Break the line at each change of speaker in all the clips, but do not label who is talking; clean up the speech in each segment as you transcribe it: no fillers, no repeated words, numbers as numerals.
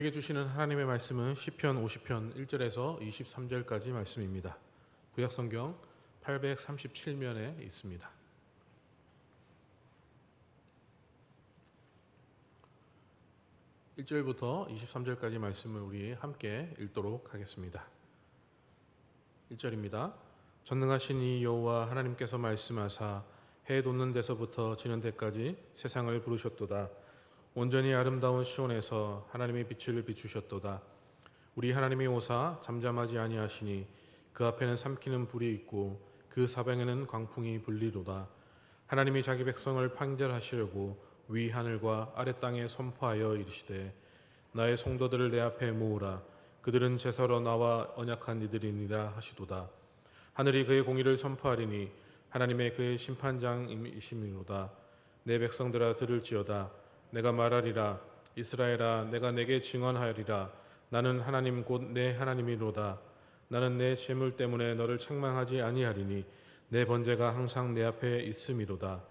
우리에게 주시는 하나님의 말씀은 시편 50편 1절에서 23절까지 말씀입니다. 구약성경 837면에 있습니다. 1절부터 23절까지 말씀을 우리 함께 읽도록 하겠습니다. 1절입니다. 전능하신 이 여호와 하나님께서 말씀하사 해 돋는 데서부터 지는 데까지 세상을 부르셨도다. 온전히 아름다운 시온에서 하나님의 빛을 비추셨도다. 우리 하나님이 오사 잠잠하지 아니하시니 그 앞에는 삼키는 불이 있고 그 사방에는 광풍이 불리로다. 하나님이 자기 백성을 판결하시려고 위 하늘과 아래 땅에 선포하여 이르시되 나의 성도들을 내 앞에 모으라. 그들은 제사로 나와 언약한 이들이니라 하시도다. 하늘이 그의 공의를 선포하리니 하나님의 그의 심판장이시미로다. 내 백성들아 들을지어다. 내가 말하리라. 이스라엘아 내가 내게 증언하리라. 나는 하나님 곧 내 하나님이로다. 나는 내 재물 때문에 너를 책망하지 아니하리니 내 번제가 항상 내 앞에 있음이로다.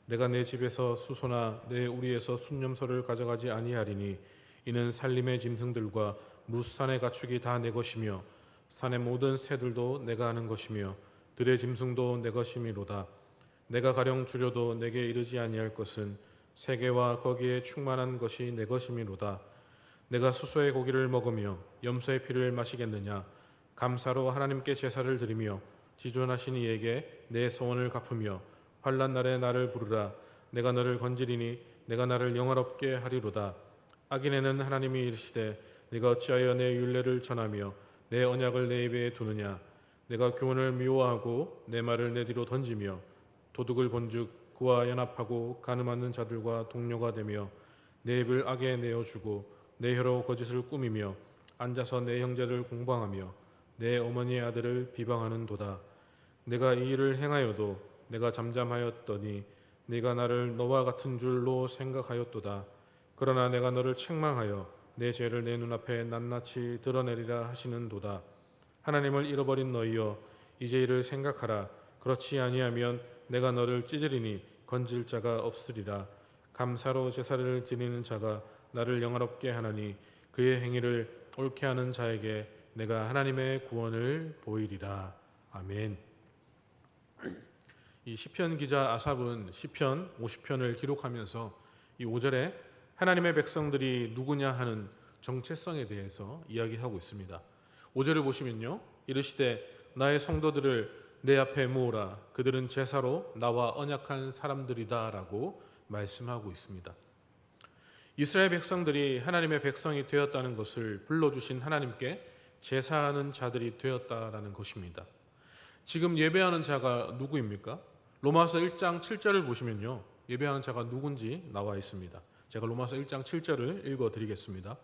내가 내 집에서 수소나 내 우리에서 순념소를 가져가지 아니하리니 이는 살림의 짐승들과 무산의 가축이 다 내 것이며 산의 모든 새들도 내가 아는 것이며 들의 짐승도 내 것이미로다. 내가 가령 주려도 내게 이르지 아니할 것은 세계와 거기에 충만한 것이 내 것이미로다. 내가 수소의 고기를 먹으며 염소의 피를 마시겠느냐. 감사로 하나님께 제사를 드리며 지존하신 이에게 내 소원을 갚으며 환난 날에 나를 부르라. 내가 너를 건지리니 내가 나를 영화롭게 하리로다. 악인에는 하나님이 이르시되 내가 어찌하여 내 율례를 전하며 내 언약을 내 입에 두느냐. 내가 교훈을 미워하고 내 말을 내 뒤로 던지며 도둑을 본즉 그와 연합하고 가늠하는 자들과 동료가 되며 내 입을 악에 내어주고 내 혀로 거짓을 꾸미며 앉아서 내 형제를 공방하며 내 어머니의 아들을 비방하는도다. 내가 이 일을 행하여도 내가 잠잠하였더니 네가 나를 너와 같은 줄로 생각하였도다. 그러나 내가 너를 책망하여 내 죄를 내 눈앞에 낱낱이 드러내리라 하시는도다. 하나님을 잃어버린 너희여 이제 이를 생각하라. 그렇지 아니하면 내가 너를 찢으리니 건질 자가 없으리라. 감사로 제사를 드리는 자가 나를 영화롭게 하나니 그의 행위를 옳게 하는 자에게 내가 하나님의 구원을 보이리라. 아멘. 이 시편 기자 아삽은 시편 50편을 기록하면서 이 5절에 하나님의 백성들이 누구냐 하는 정체성에 대해서 이야기하고 있습니다. 5절을 보시면요, 이르시되 나의 성도들을 내 앞에 모으라. 그들은 제사로 나와 언약한 사람들이다 라고 말씀하고 있습니다. 이스라엘 백성들이 하나님의 백성이 되었다는 것을 불러주신 하나님께 제사하는 자들이 되었다라는 것입니다. 지금 예배하는 자가 누구입니까? 로마서 1장 7절을 보시면요, 예배하는 자가 누군지 나와 있습니다. 제가 로마서 1장 7절을 읽어드리겠습니다.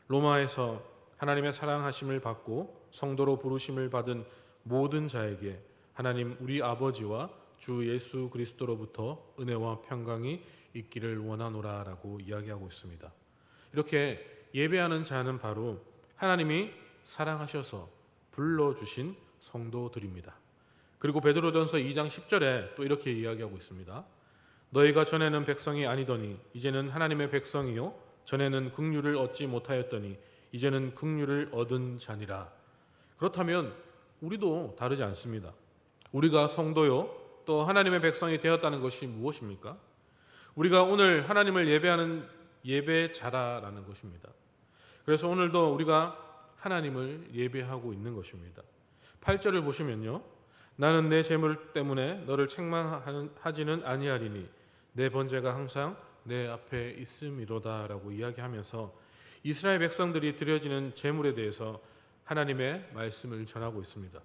로마에서 하나님의 사랑하심을 받고 성도로 부르심을 받은 모든 자에게 하나님 우리 아버지와 주 예수 그리스도로부터 은혜와 평강이 있기를 원하노라 라고 이야기하고 있습니다. 이렇게 예배하는 자는 바로 하나님이 사랑하셔서 불러주신 성도들입니다. 그리고 베드로전서 2장 10절에 또 이렇게 이야기하고 있습니다. 너희가 전에는 백성이 아니더니 이제는 하나님의 백성이요 전에는 긍휼을 얻지 못하였더니 이제는 긍휼을 얻은 자니라. 그렇다면 우리도 다르지 않습니다. 우리가 성도요 또 하나님의 백성이 되었다는 것이 무엇입니까? 우리가 오늘 하나님을 예배하는 예배자라는 것입니다. 그래서 오늘도 우리가 하나님을 예배하고 있는 것입니다. 8절을 보시면요, 나는 내 재물 때문에 너를 책망하지는 아니하리니 내 번제가 항상 내 앞에 있음이로다 라고 이야기하면서 이스라엘 백성들이 드려지는 재물에 대해서 하나님의 말씀을 전하고 있습니다.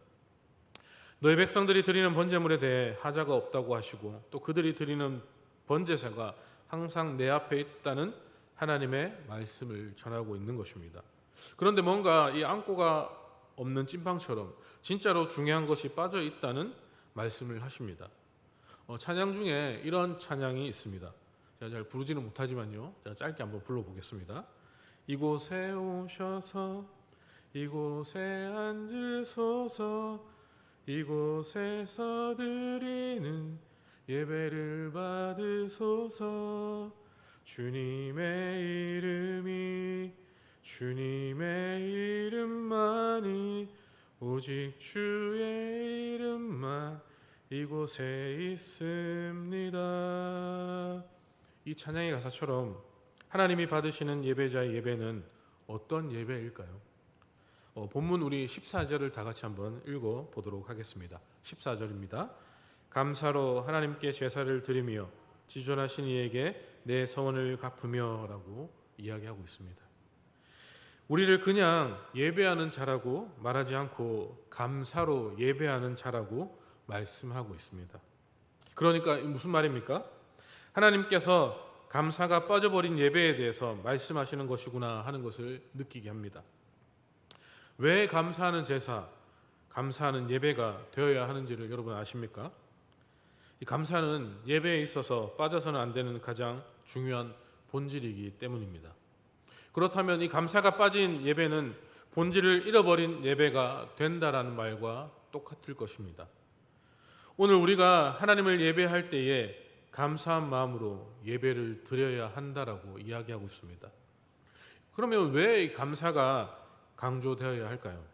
너희 백성들이 드리는 번제물에 대해 하자가 없다고 하시고 또 그들이 드리는 번제사가 항상 내 앞에 있다는 하나님의 말씀을 전하고 있는 것입니다. 그런데 뭔가 이 안고가 없는 찐빵처럼 진짜로 중요한 것이 빠져 있다는 말씀을 하십니다. 찬양 중에 이런 찬양이 있습니다. 제가 잘 부르지는 못하지만요, 제가 짧게 한번 불러보겠습니다. 이곳에 오셔서 이곳에 앉으소서 이곳에서 드리는 예배를 받으소서 주님의 이름이 주님의 이름만이 오직 주의 이름만 이곳에 있습니다. 이 찬양의 가사처럼 하나님이 받으시는 예배자의 예배는 어떤 예배일까요? 본문 우리 14절을 다 같이 한번 읽어보도록 하겠습니다. 14절입니다. 감사로 하나님께 제사를 드리며 지존하신 이에게 내 서원을 갚으며 라고 이야기하고 있습니다. 우리를 그냥 예배하는 자라고 말하지 않고 감사로 예배하는 자라고 말씀하고 있습니다. 그러니까 무슨 말입니까? 하나님께서 감사가 빠져버린 예배에 대해서 말씀하시는 것이구나 하는 것을 느끼게 합니다. 왜 감사하는 제사, 감사하는 예배가 되어야 하는지를 여러분 아십니까? 이 감사는 예배에 있어서 빠져서는 안 되는 가장 중요한 본질이기 때문입니다. 그렇다면 이 감사가 빠진 예배는 본질을 잃어버린 예배가 된다라는 말과 똑같을 것입니다. 오늘 우리가 하나님을 예배할 때에 감사한 마음으로 예배를 드려야 한다라고 이야기하고 있습니다. 그러면 왜 이 감사가 강조되어야 할까요?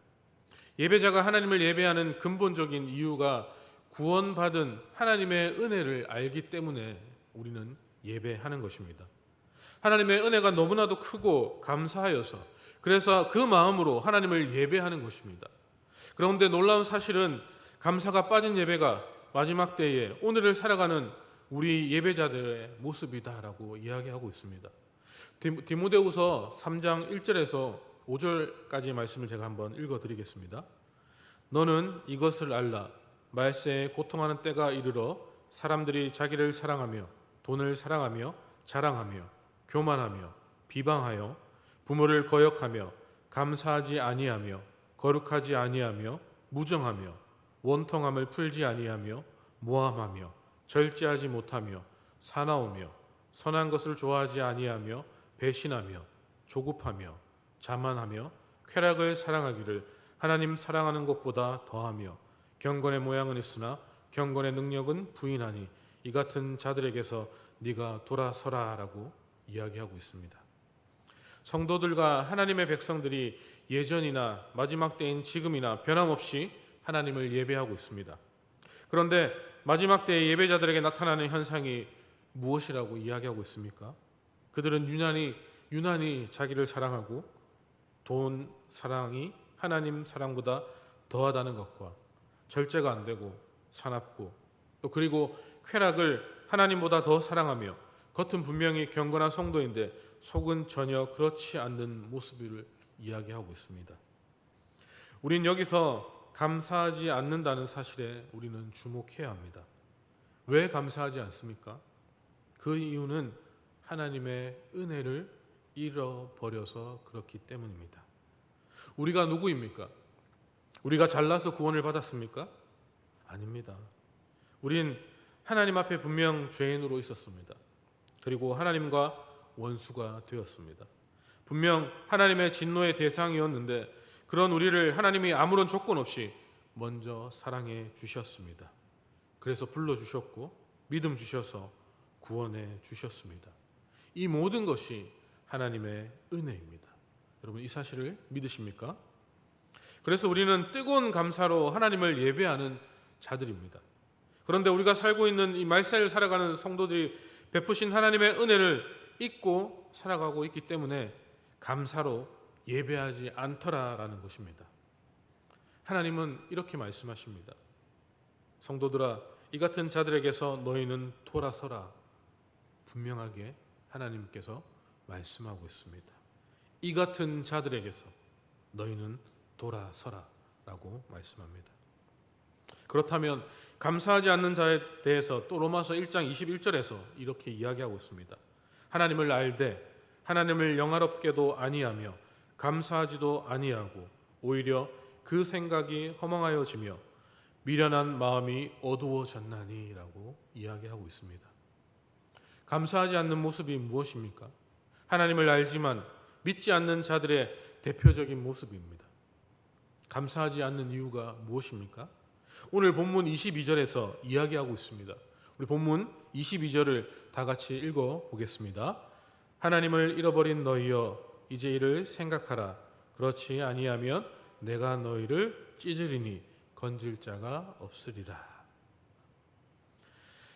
예배자가 하나님을 예배하는 근본적인 이유가 구원받은 하나님의 은혜를 알기 때문에 우리는 예배하는 것입니다. 하나님의 은혜가 너무나도 크고 감사하여서 그래서 그 마음으로 하나님을 예배하는 것입니다. 그런데 놀라운 사실은 감사가 빠진 예배가 마지막 때에 오늘을 살아가는 우리 예배자들의 모습이다라고 이야기하고 있습니다. 디모데후서 3장 1절에서 5절까지 말씀을 제가 한번 읽어드리겠습니다. 너는 이것을 알라. 말세에 고통하는 때가 이르러 사람들이 자기를 사랑하며 돈을 사랑하며 자랑하며 교만하며 비방하여 부모를 거역하며 감사하지 아니하며 거룩하지 아니하며 무정하며 원통함을 풀지 아니하며 모함하며 절제하지 못하며 사나우며 선한 것을 좋아하지 아니하며 배신하며 조급하며 자만하며 쾌락을 사랑하기를 하나님 사랑하는 것보다 더하며 경건의 모양은 있으나 경건의 능력은 부인하니 이 같은 자들에게서 네가 돌아서라라고 이야기하고 있습니다. 성도들과 하나님의 백성들이 예전이나 마지막 때인 지금이나 변함없이 하나님을 예배하고 있습니다. 그런데 마지막 때의 예배자들에게 나타나는 현상이 무엇이라고 이야기하고 있습니까? 그들은 유난히 자기를 사랑하고 돈 사랑이 하나님 사랑보다 더하다는 것과 절제가 안 되고 사납고 또 그리고 쾌락을 하나님보다 더 사랑하며 겉은 분명히 경건한 성도인데 속은 전혀 그렇지 않는 모습을 이야기하고 있습니다. 우린 여기서 감사하지 않는다는 사실에 우리는 주목해야 합니다. 왜 감사하지 않습니까? 그 이유는 하나님의 은혜를 잃어버려서 그렇기 때문입니다. 우리가 누구입니까? 우리가 잘나서 구원을 받았습니까? 아닙니다. 우린 하나님 앞에 분명 죄인으로 있었습니다. 그리고 하나님과 원수가 되었습니다. 분명 하나님의 진노의 대상이었는데 그런 우리를 하나님이 아무런 조건 없이 먼저 사랑해 주셨습니다. 그래서 불러주셨고 믿음 주셔서 구원해 주셨습니다. 이 모든 것이 하나님의 은혜입니다. 여러분 이 사실을 믿으십니까? 그래서 우리는 뜨거운 감사로 하나님을 예배하는 자들입니다. 그런데 우리가 살고 있는 이 말세를 살아가는 성도들이 베푸신 하나님의 은혜를 잊고 살아가고 있기 때문에 감사로 예배하지 않더라라는 것입니다. 하나님은 이렇게 말씀하십니다. 성도들아, 이 같은 자들에게서 너희는 돌아서라. 분명하게 하나님께서 말씀하고 있습니다. 이 같은 자들에게서 너희는 돌아서라 라고 말씀합니다. 그렇다면 감사하지 않는 자에 대해서 또 로마서 1장 21절에서 이렇게 이야기하고 있습니다. 하나님을 알되 하나님을 영화롭게도 아니하며 감사하지도 아니하고 오히려 그 생각이 허망하여지며 미련한 마음이 어두워졌나니 라고 이야기하고 있습니다. 감사하지 않는 모습이 무엇입니까? 하나님을 알지만 믿지 않는 자들의 대표적인 모습입니다. 감사하지 않는 이유가 무엇입니까? 오늘 본문 22절에서 이야기하고 있습니다. 우리 본문 22절을 다 같이 읽어보겠습니다. 하나님을 잃어버린 너희여 이제 이를 생각하라. 그렇지 아니하면 내가 너희를 찢으리니 건질 자가 없으리라.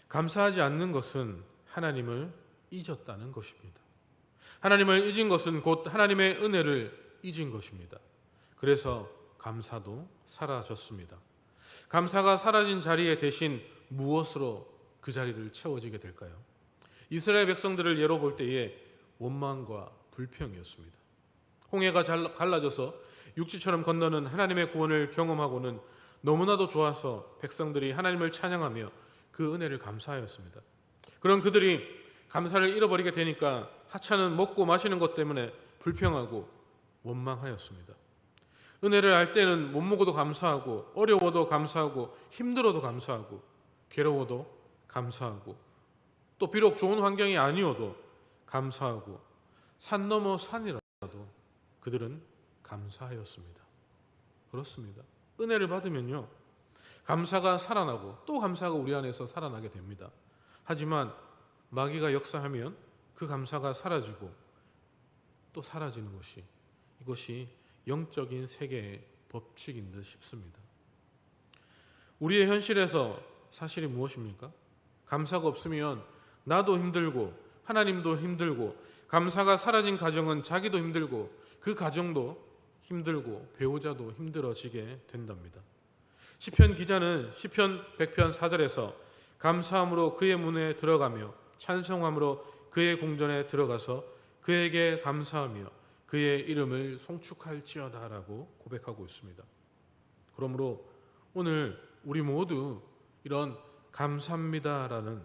감사하지 않는 것은 하나님을 잊었다는 것입니다. 하나님을 잊은 것은 곧 하나님의 은혜를 잊은 것입니다. 그래서 감사도 사라졌습니다. 감사가 사라진 자리에 대신 무엇으로 그 자리를 채워지게 될까요? 이스라엘 백성들을 예로 볼 때에 원망과 불평이었습니다. 홍해가 갈라져서 육지처럼 건너는 하나님의 구원을 경험하고는 너무나도 좋아서 백성들이 하나님을 찬양하며 그 은혜를 감사하였습니다. 그런 그들이 감사를 잃어버리게 되니까 하찮은 먹고 마시는 것 때문에 불평하고 원망하였습니다. 은혜를 알 때는 못 먹어도 감사하고, 어려워도 감사하고, 힘들어도 감사하고, 괴로워도 감사하고, 또 비록 좋은 환경이 아니어도 감사하고, 산 넘어 산이라도 그들은 감사하였습니다. 그렇습니다. 은혜를 받으면요, 감사가 살아나고 또 감사가 우리 안에서 살아나게 됩니다. 하지만 마귀가 역사하면 그 감사가 사라지고 또 사라지는 이것이 영적인 세계의 법칙인 듯 싶습니다. 우리의 현실에서 사실이 무엇입니까? 감사가 없으면 나도 힘들고 하나님도 힘들고, 감사가 사라진 가정은 자기도 힘들고 그 가정도 힘들고 배우자도 힘들어지게 된답니다. 시편 기자는 시편 100편 4절에서 감사함으로 그의 문에 들어가며 찬송함으로 그의 궁전에 들어가서 그에게 감사하며 그의 이름을 송축할지어다라고 고백하고 있습니다. 그러므로 오늘 우리 모두 이런 감사합니다라는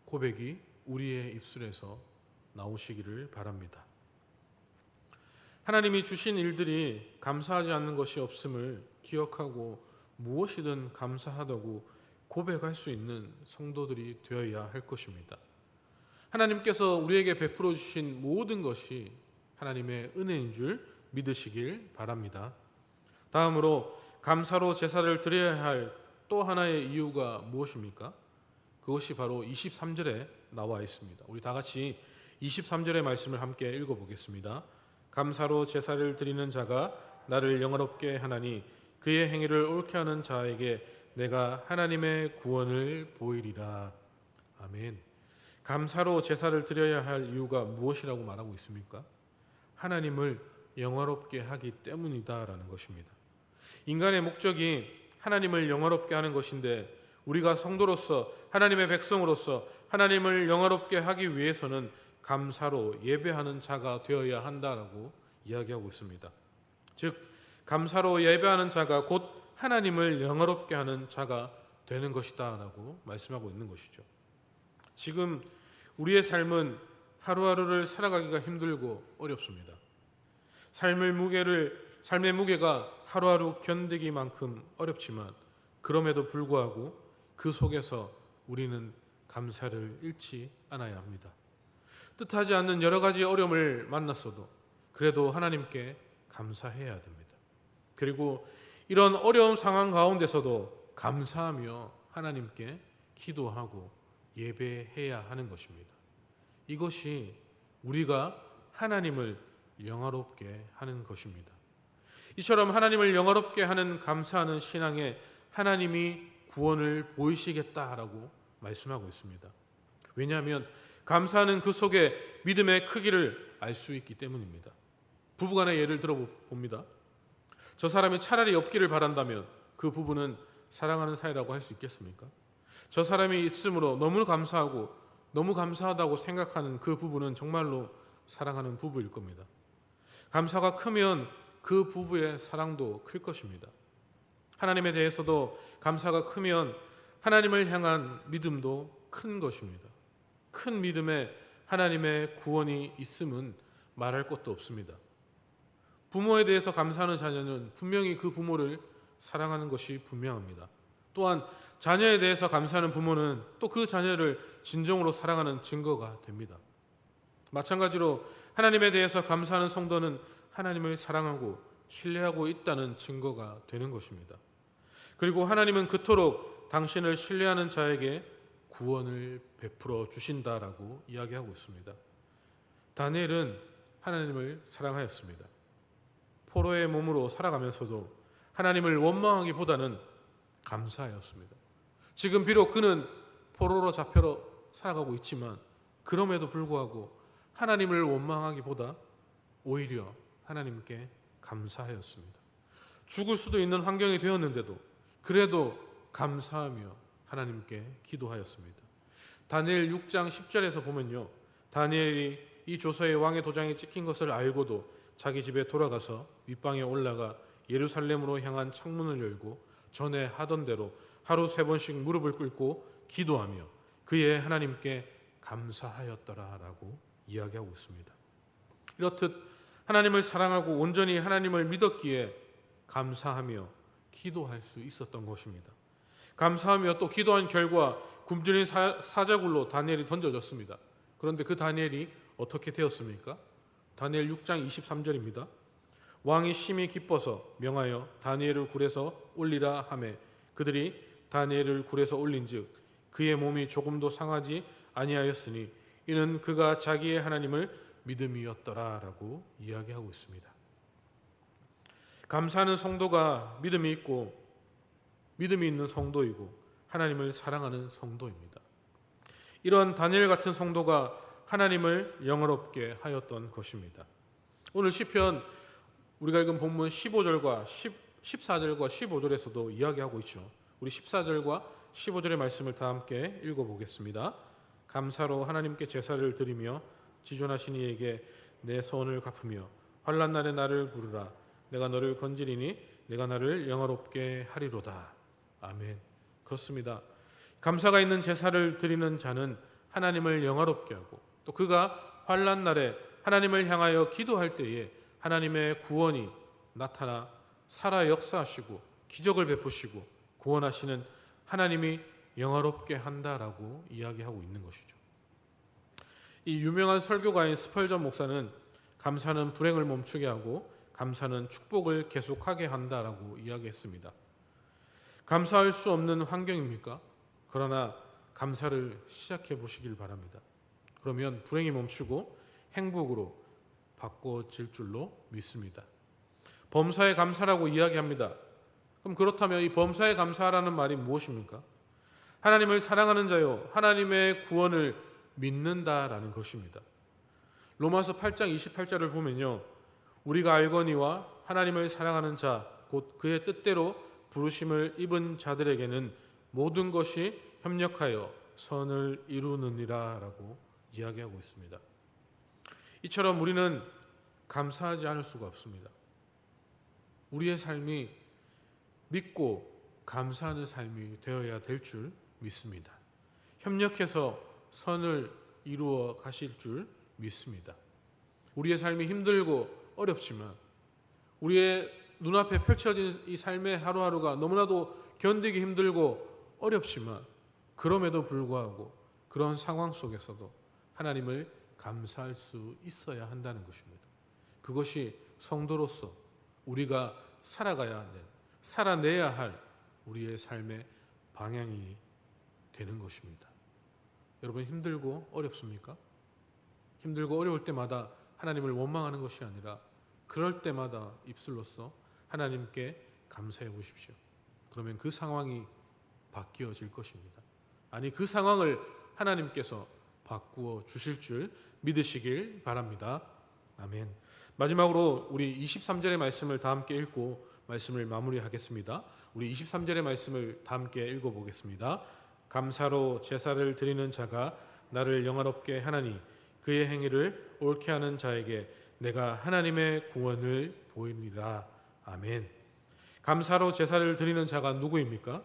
고백이 우리의 입술에서 나오시기를 바랍니다. 하나님이 주신 일들이 감사하지 않는 것이 없음을 기억하고 무엇이든 감사하다고 고백할 수 있는 성도들이 되어야 할 것입니다. 하나님께서 우리에게 베풀어 주신 모든 것이 하나님의 은혜인 줄 믿으시길 바랍니다. 다음으로 감사로 제사를 드려야 할 또 하나의 이유가 무엇입니까? 그것이 바로 23절에 나와 있습니다. 우리 다 같이 23절의 말씀을 함께 읽어보겠습니다. 감사로 제사를 드리는 자가 나를 영화롭게 하나니 그의 행위를 옳게 하는 자에게 내가 하나님의 구원을 보이리라. 아멘. 감사로 제사를 드려야 할 이유가 무엇이라고 말하고 있습니까? 하나님을 영화롭게 하기 때문이다라는 것입니다. 인간의 목적이 하나님을 영화롭게 하는 것인데, 우리가 성도로서 하나님의 백성으로서 하나님을 영화롭게 하기 위해서는 감사로 예배하는 자가 되어야 한다라고 이야기하고 있습니다. 즉 감사로 예배하는 자가 곧 하나님을 영화롭게 하는 자가 되는 것이다 라고 말씀하고 있는 것이죠. 지금 우리의 삶은 하루하루를 살아가기가 힘들고 어렵습니다. 삶의 무게가 하루하루 견디기만큼 어렵지만 그럼에도 불구하고 그 속에서 우리는 감사를 잃지 않아야 합니다. 뜻하지 않는 여러 가지 어려움을 만났어도 그래도 하나님께 감사해야 됩니다. 그리고 이런 어려운 상황 가운데서도 감사하며 하나님께 기도하고 예배해야 하는 것입니다. 이것이 우리가 하나님을 영화롭게 하는 것입니다. 이처럼 하나님을 영화롭게 하는 감사하는 신앙에 하나님이 구원을 보이시겠다라고 말씀하고 있습니다. 왜냐하면 감사하는 그 속에 믿음의 크기를 알 수 있기 때문입니다. 부부간의 예를 들어봅니다. 저 사람이 차라리 없기를 바란다면 그 부부는 사랑하는 사이라고 할 수 있겠습니까? 저 사람이 있으므로 너무 감사하고 너무 감사하다고 생각하는 그 부부는 정말로 사랑하는 부부일 겁니다. 감사가 크면 그 부부의 사랑도 클 것입니다. 하나님에 대해서도 감사가 크면 하나님을 향한 믿음도 큰 것입니다. 큰 믿음에 하나님의 구원이 있음은 말할 것도 없습니다. 부모에 대해서 감사하는 자녀는 분명히 그 부모를 사랑하는 것이 분명합니다. 또한 자녀에 대해서 감사하는 부모는 또 그 자녀를 진정으로 사랑하는 증거가 됩니다. 마찬가지로 하나님에 대해서 감사하는 성도는 하나님을 사랑하고 신뢰하고 있다는 증거가 되는 것입니다. 그리고 하나님은 그토록 당신을 신뢰하는 자에게 구원을 베풀어 주신다라고 이야기하고 있습니다. 다니엘은 하나님을 사랑하였습니다. 포로의 몸으로 살아가면서도 하나님을 원망하기보다는 감사하였습니다. 지금 비록 그는 포로로 잡혀 살아가고 있지만 그럼에도 불구하고 하나님을 원망하기보다 오히려 하나님께 감사하였습니다. 죽을 수도 있는 환경이 되었는데도 그래도 감사하며 하나님께 기도하였습니다. 다니엘 6장 10절에서 보면요, 다니엘이 이 조서에 왕의 도장이 찍힌 것을 알고도 자기 집에 돌아가서 윗방에 올라가 예루살렘으로 향한 창문을 열고 전에 하던 대로 하루 3번씩 무릎을 꿇고 기도하며 그의 하나님께 감사하였더라라고 이야기하고 있습니다. 이렇듯 하나님을 사랑하고 온전히 하나님을 믿었기에 감사하며 기도할 수 있었던 것입니다. 감사하며 또 기도한 결과 굶주린 사자굴로 다니엘이 던져졌습니다. 그런데 그 다니엘이 어떻게 되었습니까? 다니엘 6장 23절입니다. 왕이 심히 기뻐서 명하여 다니엘을 굴에서 올리라 하매 그들이 다니엘을 굴에서 올린즉 그의 몸이 조금도 상하지 아니하였으니 이는 그가 자기의 하나님을 믿음이었더라라고 이야기하고 있습니다. 감사하는 성도가 믿음이 있고 믿음이 있는 성도이고 하나님을 사랑하는 성도입니다. 이러한 다니엘 같은 성도가 하나님을 영화롭게 하였던 것입니다. 오늘 시편 우리가 읽은 본문 15절과 14절과 15절에서도 이야기하고 있죠. 우리 14절과 15절의 말씀을 다 함께 읽어보겠습니다. 감사로 하나님께 제사를 드리며 지존하신 이에게 내 선을 갚으며 환난 날에 나를 부르라. 내가 너를 건지리니 내가 나를 영화롭게 하리로다. 아멘. 그렇습니다. 감사가 있는 제사를 드리는 자는 하나님을 영화롭게 하고 또 그가 환난 날에 하나님을 향하여 기도할 때에 하나님의 구원이 나타나 살아 역사하시고 기적을 베푸시고 구원하시는 하나님이 영화롭게 한다라고 이야기하고 있는 것이죠. 이 유명한 설교가인 스펄전 목사는 감사는 불행을 멈추게 하고 감사는 축복을 계속하게 한다라고 이야기했습니다. 감사할 수 없는 환경입니까? 그러나 감사를 시작해 보시길 바랍니다. 그러면 불행이 멈추고 행복으로 바꿔질 줄로 믿습니다. 범사에 감사라고 이야기합니다. 그럼 그렇다면 이 범사에 감사라는 말이 무엇입니까? 하나님을 사랑하는 자요 하나님의 구원을 믿는다라는 것입니다. 로마서 8장 28절을 보면요, 우리가 알거니와 하나님을 사랑하는 자 곧 그의 뜻대로 부르심을 입은 자들에게는 모든 것이 협력하여 선을 이루느니라 라고 이야기하고 있습니다. 이처럼 우리는 감사하지 않을 수가 없습니다. 우리의 삶이 믿고 감사하는 삶이 되어야 될 줄 믿습니다. 협력해서 선을 이루어 가실 줄 믿습니다. 우리의 삶이 힘들고 어렵지만 우리의 눈앞에 펼쳐진 이 삶의 하루하루가 너무나도 견디기 힘들고 어렵지만 그럼에도 불구하고 그런 상황 속에서도 하나님을 감사할 수 있어야 한다는 것입니다. 그것이 성도로서 우리가 살아가야 하는, 살아내야 할 우리의 삶의 방향이 되는 것입니다. 여러분 힘들고 어렵습니까? 힘들고 어려울 때마다 하나님을 원망하는 것이 아니라 그럴 때마다 입술로서 하나님께 감사해 보십시오. 그러면 그 상황이 바뀌어질 것입니다. 아니 그 상황을 하나님께서 바꾸어 주실 줄 믿으시길 바랍니다. 아멘. 마지막으로 우리 23절의 말씀을 다 함께 읽고 말씀을 마무리하겠습니다. 우리 23절의 말씀을 다 함께 읽어보겠습니다. 감사로 제사를 드리는 자가 나를 영화롭게 하나니 그의 행위를 옳게 하는 자에게 내가 하나님의 구원을 보이리라. 아멘. 감사로 제사를 드리는 자가 누구입니까?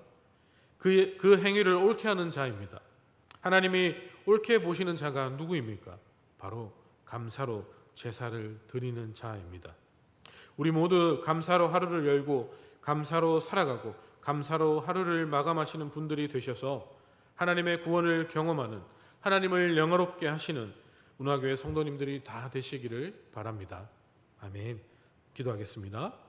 그 행위를 옳게 하는 자입니다. 하나님이 옳게 보시는 자가 누구입니까? 바로 감사로 제사를 드리는 자입니다. 우리 모두 감사로 하루를 열고 감사로 살아가고 감사로 하루를 마감하시는 분들이 되셔서 하나님의 구원을 경험하는, 하나님을 영화롭게 하시는 운화교회 성도님들이 다 되시기를 바랍니다. 아멘. 기도하겠습니다.